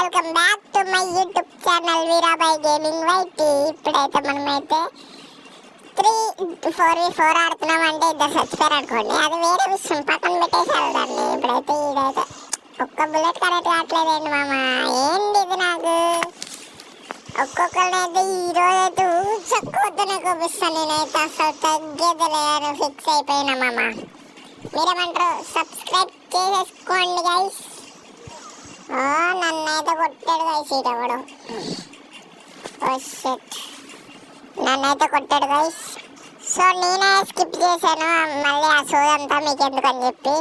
Welcome back to my YouTube channel Veerabhai gaming YT. ఇప్పుడైతే మనమైతే 3-4v4 ఆడుతున్నామంటే ఇద్దరు చచ్చిపోయారు అనుకోండి, అది వేరే విషయం, పక్కన పెట్టేసారు దాన్ని. ఇప్పుడైతే ఇదైతే ఒక్క బుల్లెట్ కరెక్ట్ కావట్లేదండి మామ, ఏంటి ఇది నాకు. ఒక్కొక్కరినైతే ఈరోజు అయితే ఊచకొద్దునే చూపిస్తాను నేనైతే, అసలు తగ్గేది ఫిక్స్ అయిపోయినా మామ. మీరేమంటారు? సబ్స్క్రైబ్ చేసేసుకోండి గైస్. నన్నైతే కొట్టాడు గైస్ ఇటెవడు. నన్నైతే కొట్టాడు గైస్. సో నేనే స్కిప్ చేశాను మళ్ళీ ఆ షో అంతా మీకు ఎందుకని చెప్పి.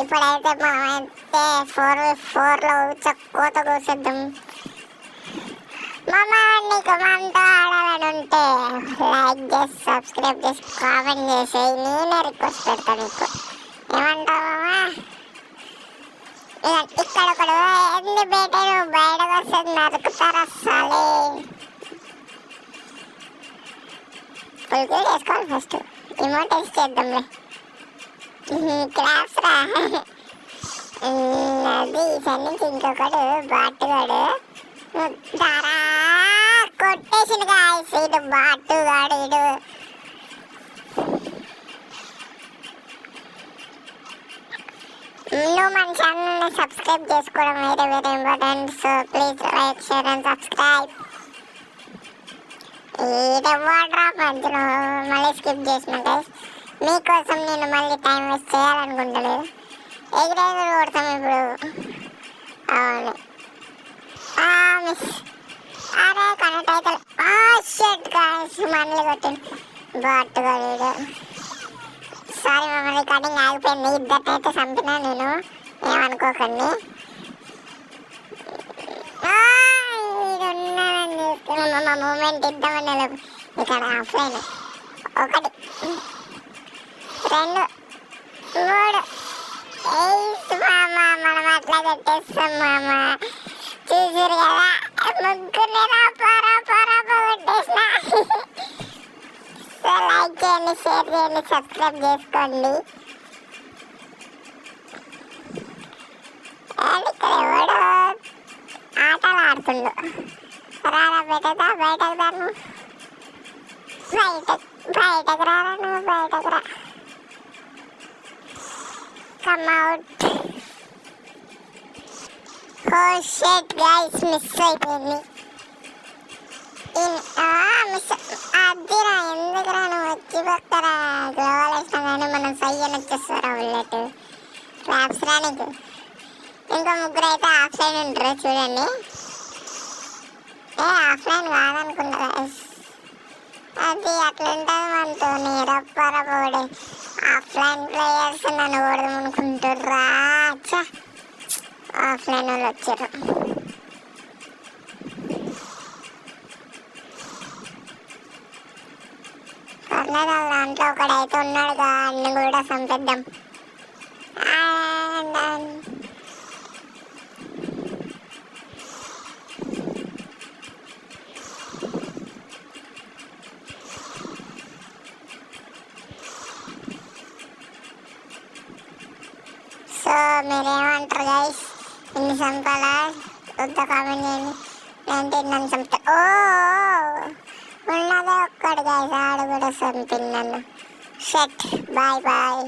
ఇప్పుడైతే మనమైతే 4v4లో చక్కువత కూర్చుద్దాం మామ. నీకు మనతో ఆడాలని ఉంటే లైక్ చేసి సబ్స్క్రైబ్ చేసి కామెంట్ చేసి నేనే రిక్వెస్ట్ పెడతాను నీకు. ఏమంటావు మామ? ఇక్కడ ఒకడు ఎన్ని బయటను బయటకు వస్తుంది, నరుకుతారు అసలే. పుల్కి వేసుకోవాలి ఫస్ట్, ఇమోటైజ్ చేద్దాంలే. క్లాప్స్ రా. అది ఈసారి నుంచి ఇంకొకడు బాటుగాడు దారా కొట్టేసింది గాయస్. ఇటు బాటుగాడు ఇడు. నువ్వు మన ఛానల్ని సబ్స్క్రైబ్ చేసుకోవడం very important. So please like share and subscribe. Water మధ్యలో మళ్ళీ స్కిప్ చేసిన గైస్, మీకోసం నేను మళ్ళీ టైం వేస్ట్ చేయాలనుకుంటలేదు. ఎగిరెగురు కొడతాం ఇప్పుడు. అవును మిస్. అరే కనెక్ట్ అయితే షెట్ గాయస్, మళ్ళీ కొట్టింది బాటుగాడు. సారీ మమ్మల్ని రికార్డింగ్ ఆగిపోయింది. ఇద్దరినైతే చంపినా నేను, ఏమనుకోకండి. ఉన్నానని చూస్తున్నాం మా మూమెంట్ ఇద్దామని ఇక్కడ ఆఫ్లైన్ 1 2 3 మామ. మనం అట్లా కట్టేస్తాం మామ. చూసారు కదా, ముగ్గురిని కొట్టేసిన. సో లైక్ చేయండి, షేర్ చేయండి, సబ్స్క్రైబ్ చేసుకోండి. ఇక్కడ ఎవడో ఆటలు ఆడుతుండు. రారా బయటకు దాన్ని, బయటకు రారా, నువ్వు బయటకు రా. Come out. Oh shit guys, miss అయిపోయింది. అదిరా, ఎందుకురా నువ్వు వచ్చి పక్కరా గ్లోవల్ వేసినా కానీ మనం సయ్యని వచ్చేస్తారా బుల్లెట్. క్లాప్స్ రా నీకు. ఇంకో ముగ్గురు అయితే ఆఫ్లైన్ ఉంటారు చూడండి. ఆఫ్లైన్ కాదనుకుంటా గైస్, అది అట్లా ఉంటుంది మనతో. రప్పరపోడే ఆఫ్లైన్ ప్లేయర్స్ నన్ను కొడదాం అనుకుంటుర్రా. ఆఫ్లైన్ వాళ్ళు వచ్చారు. దాంట్లో ఒకడైతే ఉన్నాడుగా, అన్ని కూడా చంపేద్దాం. సో మీరేమంటారు గైస్? ఇన్ని చంపాలా వద్ద కామెంట్ చేయండి. నన్ను చంపుతా. ఉన్నదే ఒక్కడు గైస్, ఆడు కూడా చంపింది నన్ను. షట్. Bye bye.